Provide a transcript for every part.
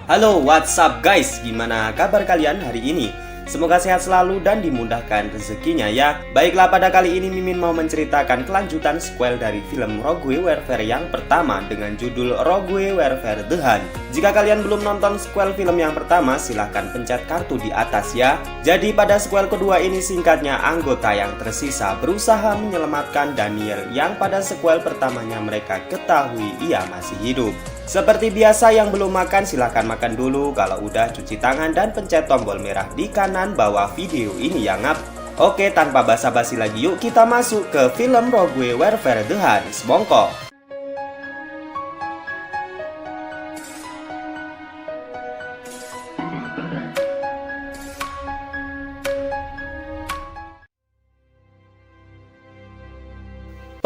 Halo, what's up guys? Gimana kabar kalian hari ini? Semoga sehat selalu dan dimudahkan rezekinya ya. Baiklah, pada kali ini Mimin mau menceritakan kelanjutan sequel dari film Rogue Warfare yang pertama dengan judul Rogue Warfare The Hunt. Jika kalian belum nonton sequel film yang pertama, silahkan pencet kartu di atas ya. Jadi pada sequel kedua ini singkatnya, anggota yang tersisa berusaha menyelamatkan Daniel yang pada sequel pertamanya mereka ketahui ia masih hidup. Seperti biasa, yang belum makan silahkan makan dulu. Kalau udah, cuci tangan dan pencet tombol merah di kanan bawah video ini ya ngap. Oke, tanpa basa-basi lagi, yuk kita masuk ke film Rogue Warfare The Hunt. Bongkok.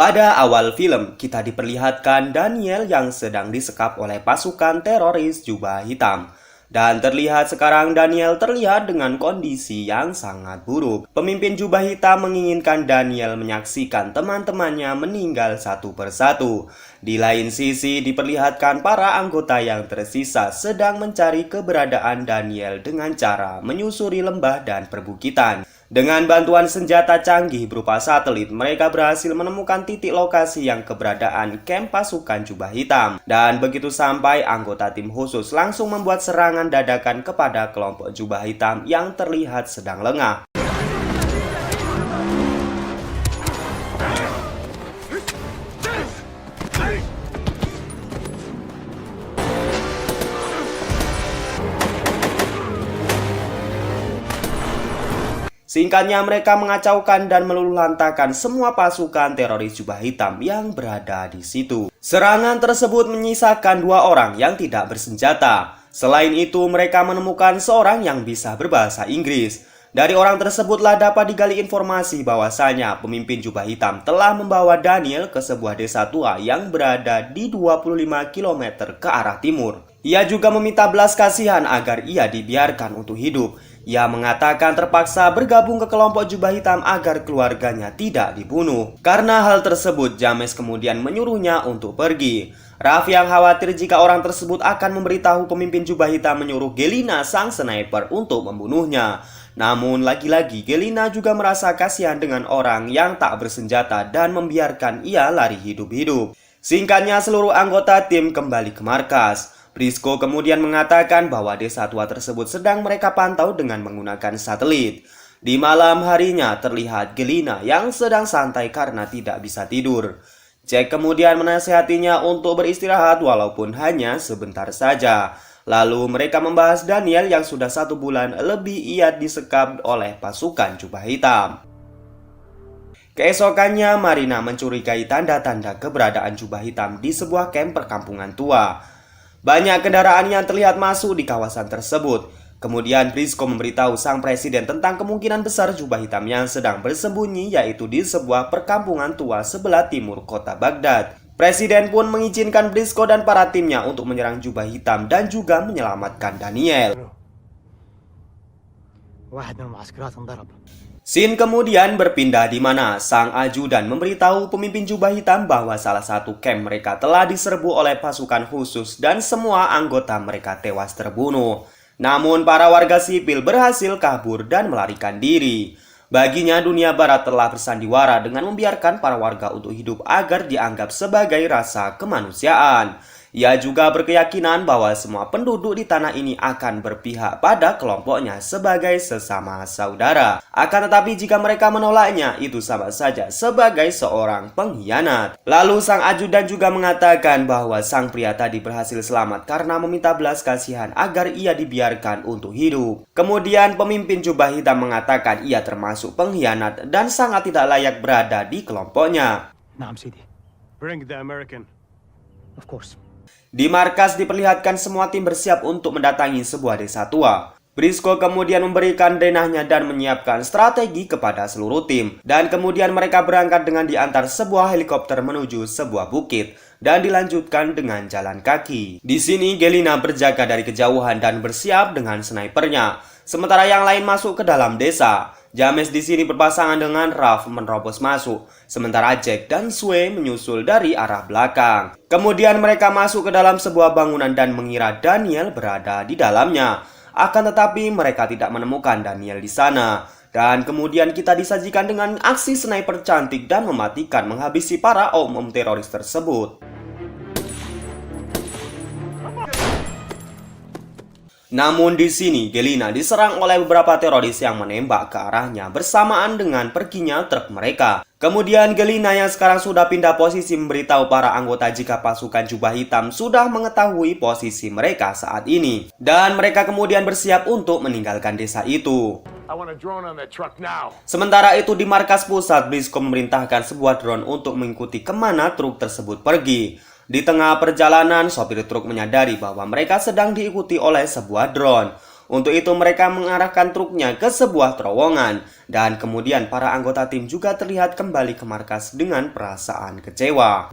Pada awal film, kita diperlihatkan Daniel yang sedang disekap oleh pasukan teroris jubah hitam. Dan terlihat sekarang Daniel terlihat dengan kondisi yang sangat buruk. Pemimpin jubah hitam menginginkan Daniel menyaksikan teman-temannya meninggal satu persatu. Di lain sisi diperlihatkan para anggota yang tersisa sedang mencari keberadaan Daniel dengan cara menyusuri lembah dan perbukitan. Dengan bantuan senjata canggih berupa satelit, mereka berhasil menemukan titik lokasi yang keberadaan kamp pasukan jubah hitam. Dan begitu sampai, anggota tim khusus langsung membuat serangan dadakan kepada kelompok jubah hitam yang terlihat sedang lengah. Singkatnya, mereka mengacaukan dan meluluhlantakan semua pasukan teroris jubah hitam yang berada di situ. Serangan tersebut menyisakan 2 orang yang tidak bersenjata. Selain itu, mereka menemukan seorang yang bisa berbahasa Inggris. Dari orang tersebutlah dapat digali informasi bahwasanya pemimpin jubah hitam telah membawa Daniel ke sebuah desa tua yang berada di 25 km ke arah timur. Ia juga meminta belas kasihan agar ia dibiarkan untuk hidup. Ia mengatakan terpaksa bergabung ke kelompok jubah hitam agar keluarganya tidak dibunuh. Karena hal tersebut, James kemudian menyuruhnya untuk pergi. Raf yang khawatir jika orang tersebut akan memberitahu pemimpin jubah hitam menyuruh Gelina sang sniper untuk membunuhnya. Namun lagi-lagi Gelina juga merasa kasihan dengan orang yang tak bersenjata dan membiarkan ia lari hidup-hidup. Singkatnya, seluruh anggota tim kembali ke markas. Briscoe kemudian mengatakan bahwa desa tua tersebut sedang mereka pantau dengan menggunakan satelit. Di malam harinya terlihat Gelina yang sedang santai karena tidak bisa tidur. Jack kemudian menasihatinya untuk beristirahat walaupun hanya sebentar saja. Lalu mereka membahas Daniel yang sudah 1 bulan lebih ia disekap oleh pasukan jubah hitam. Keesokannya, Marina mencurigai tanda-tanda keberadaan jubah hitam di sebuah kamp perkampungan tua. Banyak kendaraan yang terlihat masuk di kawasan tersebut. Kemudian Briscoe memberitahu sang presiden tentang kemungkinan besar jubah hitam yang sedang bersembunyi, yaitu di sebuah perkampungan tua sebelah timur kota Baghdad. Presiden pun mengizinkan Briscoe dan para timnya untuk menyerang jubah hitam dan juga menyelamatkan Daniel. Scene kemudian berpindah di mana sang ajudan memberitahu pemimpin jubah hitam bahwa salah satu camp mereka telah diserbu oleh pasukan khusus dan semua anggota mereka tewas terbunuh. Namun para warga sipil berhasil kabur dan melarikan diri. Baginya, dunia barat telah bersandiwara dengan membiarkan para warga untuk hidup agar dianggap sebagai rasa kemanusiaan. Ia juga berkeyakinan bahwa semua penduduk di tanah ini akan berpihak pada kelompoknya sebagai sesama saudara. Akan tetapi jika mereka menolaknya, itu sama saja sebagai seorang pengkhianat. Lalu sang ajudan juga mengatakan bahwa sang pria tadi berhasil selamat karena meminta belas kasihan agar ia dibiarkan untuk hidup. Kemudian pemimpin jubah hitam mengatakan ia termasuk pengkhianat dan sangat tidak layak berada di kelompoknya. Bring the American. Of course. Di markas diperlihatkan semua tim bersiap untuk mendatangi sebuah desa tua. Briscoe kemudian memberikan denahnya dan menyiapkan strategi kepada seluruh tim. Dan kemudian mereka berangkat dengan diantar sebuah helikopter menuju sebuah bukit dan dilanjutkan dengan jalan kaki. Di sini Gelina berjaga dari kejauhan dan bersiap dengan snipernya. Sementara yang lain masuk ke dalam desa. James di sini berpasangan dengan Ralph menerobos masuk, sementara Jack dan Sue menyusul dari arah belakang. Kemudian mereka masuk ke dalam sebuah bangunan dan mengira Daniel berada di dalamnya. Akan tetapi mereka tidak menemukan Daniel di sana. Dan kemudian kita disajikan dengan aksi sniper cantik dan mematikan menghabisi para oknum teroris tersebut. Namun di sini Galina diserang oleh beberapa teroris yang menembak ke arahnya bersamaan dengan perginya truk mereka. Kemudian Galina yang sekarang sudah pindah posisi memberitahu para anggota jika pasukan jubah hitam sudah mengetahui posisi mereka saat ini. Dan mereka kemudian bersiap untuk meninggalkan desa itu. Sementara itu di markas pusat, Briscoe memerintahkan sebuah drone untuk mengikuti kemana truk tersebut pergi. Di tengah perjalanan, sopir truk menyadari bahwa mereka sedang diikuti oleh sebuah drone. Untuk itu mereka mengarahkan truknya ke sebuah terowongan. Dan kemudian para anggota tim juga terlihat kembali ke markas dengan perasaan kecewa.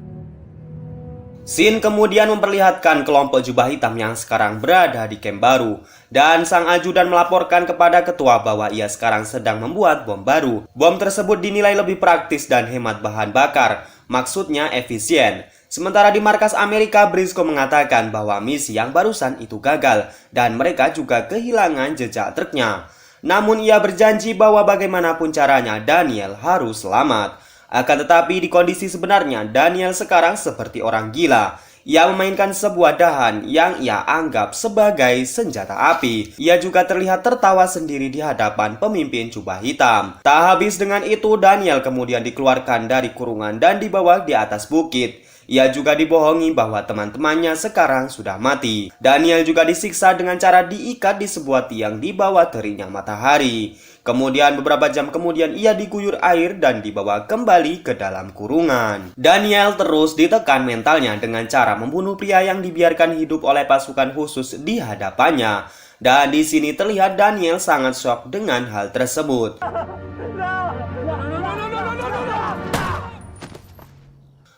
Scene kemudian memperlihatkan kelompok jubah hitam yang sekarang berada di camp baru. Dan sang ajudan melaporkan kepada ketua bahwa ia sekarang sedang membuat bom baru. Bom tersebut dinilai lebih praktis dan hemat bahan bakar. Maksudnya efisien. Sementara di markas Amerika, Briscoe mengatakan bahwa misi yang barusan itu gagal dan mereka juga kehilangan jejak truknya. Namun ia berjanji bahwa bagaimanapun caranya Daniel harus selamat. Akan tetapi di kondisi sebenarnya Daniel sekarang seperti orang gila. Ia memainkan sebuah dahan yang ia anggap sebagai senjata api. Ia juga terlihat tertawa sendiri di hadapan pemimpin jubah hitam. Tak habis dengan itu, Daniel kemudian dikeluarkan dari kurungan dan dibawa di atas bukit. Ia juga dibohongi bahwa teman-temannya sekarang sudah mati. Daniel juga disiksa dengan cara diikat di sebuah tiang di bawah teriknya matahari. Kemudian beberapa jam kemudian ia diguyur air dan dibawa kembali ke dalam kurungan. Daniel terus ditekan mentalnya dengan cara membunuh pria yang dibiarkan hidup oleh pasukan khusus di hadapannya. Dan di sini terlihat Daniel sangat shock dengan hal tersebut.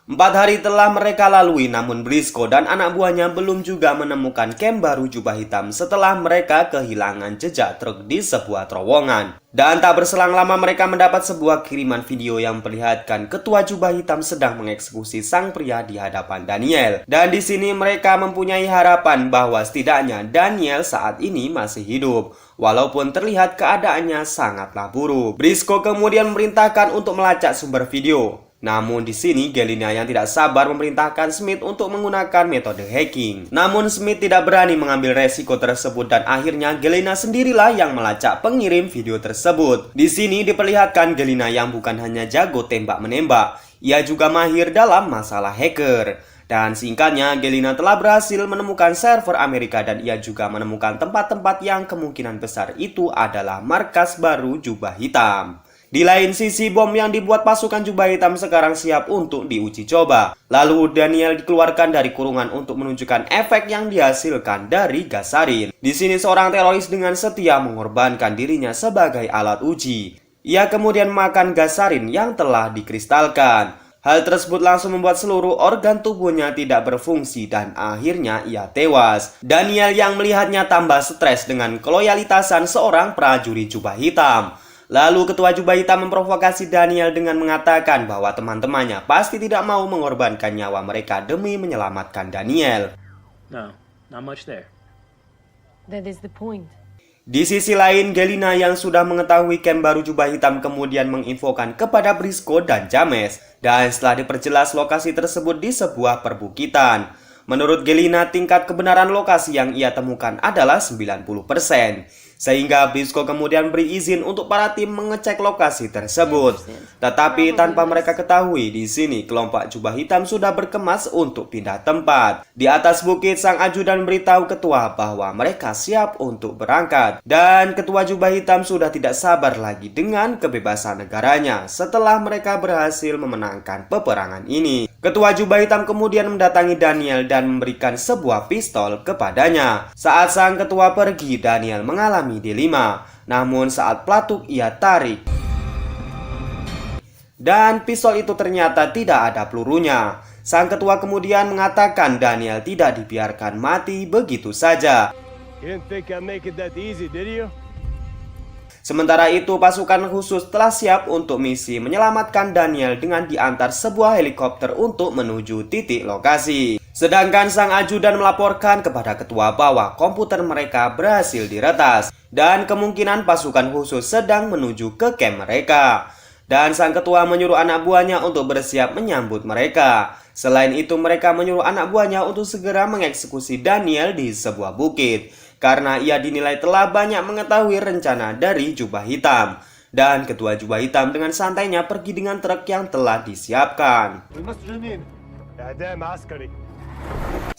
4 hari telah mereka lalui, namun Briscoe dan anak buahnya belum juga menemukan camp baru jubah hitam setelah mereka kehilangan jejak truk di sebuah terowongan. Dan tak berselang lama mereka mendapat sebuah kiriman video yang memperlihatkan ketua jubah hitam sedang mengeksekusi sang pria di hadapan Daniel. Dan di sini mereka mempunyai harapan bahwa setidaknya Daniel saat ini masih hidup, walaupun terlihat keadaannya sangatlah buruk. Briscoe kemudian memerintahkan untuk melacak sumber video. Namun di sini Galina yang tidak sabar memerintahkan Smith untuk menggunakan metode hacking. Namun Smith tidak berani mengambil resiko tersebut dan akhirnya Galina sendirilah yang melacak pengirim video tersebut. Di sini diperlihatkan Galina yang bukan hanya jago tembak-menembak, ia juga mahir dalam masalah hacker. Dan singkatnya, Galina telah berhasil menemukan server Amerika dan ia juga menemukan tempat-tempat yang kemungkinan besar itu adalah markas baru jubah hitam. Di lain sisi, bom yang dibuat pasukan jubah hitam sekarang siap untuk diuji coba. Lalu Daniel dikeluarkan dari kurungan untuk menunjukkan efek yang dihasilkan dari gas sarin. Di sini seorang teroris dengan setia mengorbankan dirinya sebagai alat uji. Ia kemudian makan gas sarin yang telah dikristalkan. Hal tersebut langsung membuat seluruh organ tubuhnya tidak berfungsi dan akhirnya ia tewas. Daniel yang melihatnya tambah stres dengan keloyalitasan seorang prajurit jubah hitam. Lalu ketua jubah hitam memprovokasi Daniel dengan mengatakan bahwa teman-temannya pasti tidak mau mengorbankan nyawa mereka demi menyelamatkan Daniel. No, not much there. That is the point. Di sisi lain, Galina yang sudah mengetahui camp baru jubah hitam kemudian menginfokan kepada Briscoe dan James. Dan setelah diperjelas lokasi tersebut di sebuah perbukitan. Menurut Galina, tingkat kebenaran lokasi yang ia temukan adalah 90%. Sehingga Briscoe kemudian beri izin untuk para tim mengecek lokasi tersebut. Tetapi tanpa mereka ketahui, di sini kelompok jubah hitam sudah berkemas untuk pindah tempat. Di atas bukit, sang ajudan beritahu ketua bahwa mereka siap untuk berangkat. Dan ketua jubah hitam sudah tidak sabar lagi dengan kebebasan negaranya setelah mereka berhasil memenangkan peperangan ini. Ketua jubah hitam kemudian mendatangi Daniel dan memberikan sebuah pistol kepadanya. Saat sang ketua pergi, Daniel mengalami dilema. Namun saat pelatuk ia tarik. Dan pistol itu ternyata tidak ada pelurunya. Sang ketua kemudian mengatakan Daniel tidak dibiarkan mati begitu saja. You didn't think I'd make it that easy, did you? Sementara itu, pasukan khusus telah siap untuk misi menyelamatkan Daniel dengan diantar sebuah helikopter untuk menuju titik lokasi. Sedangkan sang ajudan melaporkan kepada ketua bahwa komputer mereka berhasil diretas dan kemungkinan pasukan khusus sedang menuju ke camp mereka. Dan sang ketua menyuruh anak buahnya untuk bersiap menyambut mereka. Selain itu, mereka menyuruh anak buahnya untuk segera mengeksekusi Daniel di sebuah bukit, karena ia dinilai telah banyak mengetahui rencana dari Jubah Hitam. Dan ketua Jubah Hitam dengan santainya pergi dengan truk yang telah disiapkan.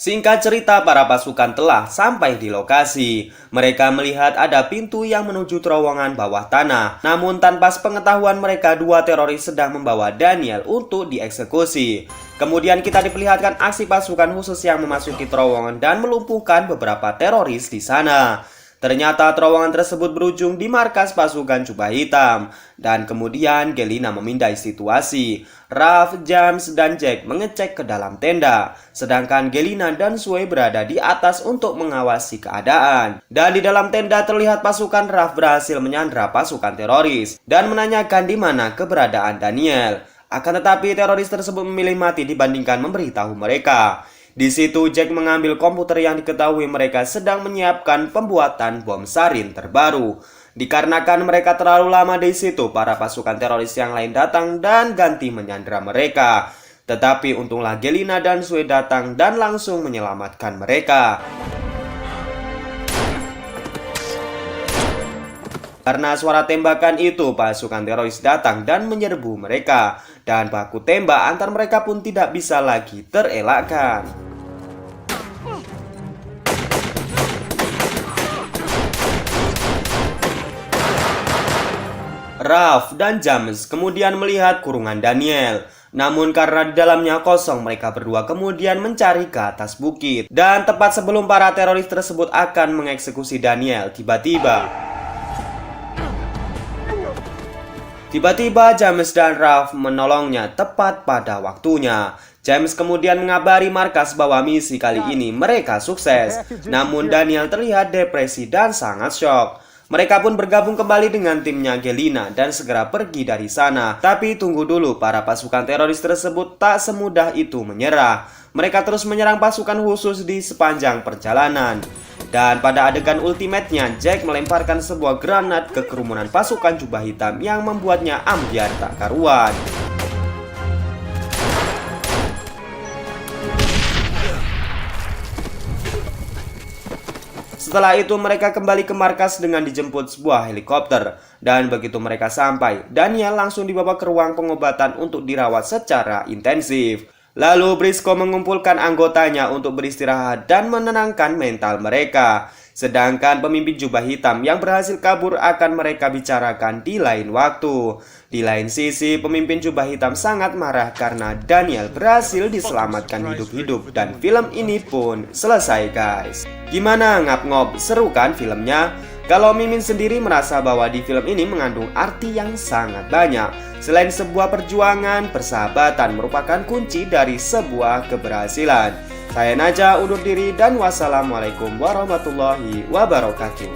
Singkat cerita, para pasukan telah sampai di lokasi. Mereka melihat ada pintu yang menuju terowongan bawah tanah. Namun tanpa sepengetahuan mereka, dua teroris sedang membawa Daniel untuk dieksekusi. Kemudian kita diperlihatkan aksi pasukan khusus yang memasuki terowongan dan melumpuhkan beberapa teroris di sana. Ternyata terowongan tersebut berujung di markas pasukan Jubah Hitam. Dan kemudian Gelina memindai situasi. Ralph, James, dan Jack mengecek ke dalam tenda. Sedangkan Gelina dan Sue berada di atas untuk mengawasi keadaan. Dan di dalam tenda terlihat pasukan Ralph berhasil menyandra pasukan teroris dan menanyakan di mana keberadaan Daniel. Akan tetapi teroris tersebut memilih mati dibandingkan memberitahu mereka. Di situ Jack mengambil komputer yang diketahui mereka sedang menyiapkan pembuatan bom sarin terbaru. Dikarenakan mereka terlalu lama di situ, para pasukan teroris yang lain datang dan ganti menyandra mereka. Tetapi untunglah Gelina dan Sue datang dan langsung menyelamatkan mereka. Karena suara tembakan itu, pasukan teroris datang dan menyerbu mereka. Dan baku tembak antar mereka pun tidak bisa lagi terelakkan. Ralph dan James kemudian melihat kurungan Daniel. Namun karena di dalamnya kosong, mereka berdua kemudian mencari ke atas bukit. Dan tepat sebelum para teroris tersebut akan mengeksekusi Daniel, Tiba-tiba James dan Ralph menolongnya tepat pada waktunya. James kemudian mengabari markas bahwa misi kali ini mereka sukses. Namun Daniel terlihat depresi dan sangat syok. Mereka pun bergabung kembali dengan timnya Gelina dan segera pergi dari sana. Tapi tunggu dulu, para pasukan teroris tersebut tak semudah itu menyerah. Mereka terus menyerang pasukan khusus di sepanjang perjalanan. Dan pada adegan ultimate-nya, Jack melemparkan sebuah granat ke kerumunan pasukan Jubah Hitam yang membuatnya ambyar tak karuan. Setelah itu mereka kembali ke markas dengan dijemput sebuah helikopter. Dan begitu mereka sampai, Daniel langsung dibawa ke ruang pengobatan untuk dirawat secara intensif. Lalu Briscoe mengumpulkan anggotanya untuk beristirahat dan menenangkan mental mereka. Sedangkan pemimpin Jubah Hitam yang berhasil kabur akan mereka bicarakan di lain waktu. Di lain sisi, pemimpin Jubah Hitam sangat marah karena Daniel berhasil diselamatkan hidup-hidup dan film ini pun selesai, guys. Gimana ngap-ngop, seru kan filmnya? Kalau Mimin sendiri merasa bahwa di film ini mengandung arti yang sangat banyak. Selain sebuah perjuangan, persahabatan merupakan kunci dari sebuah keberhasilan. Saya Naja undur diri dan wassalamualaikum warahmatullahi wabarakatuh.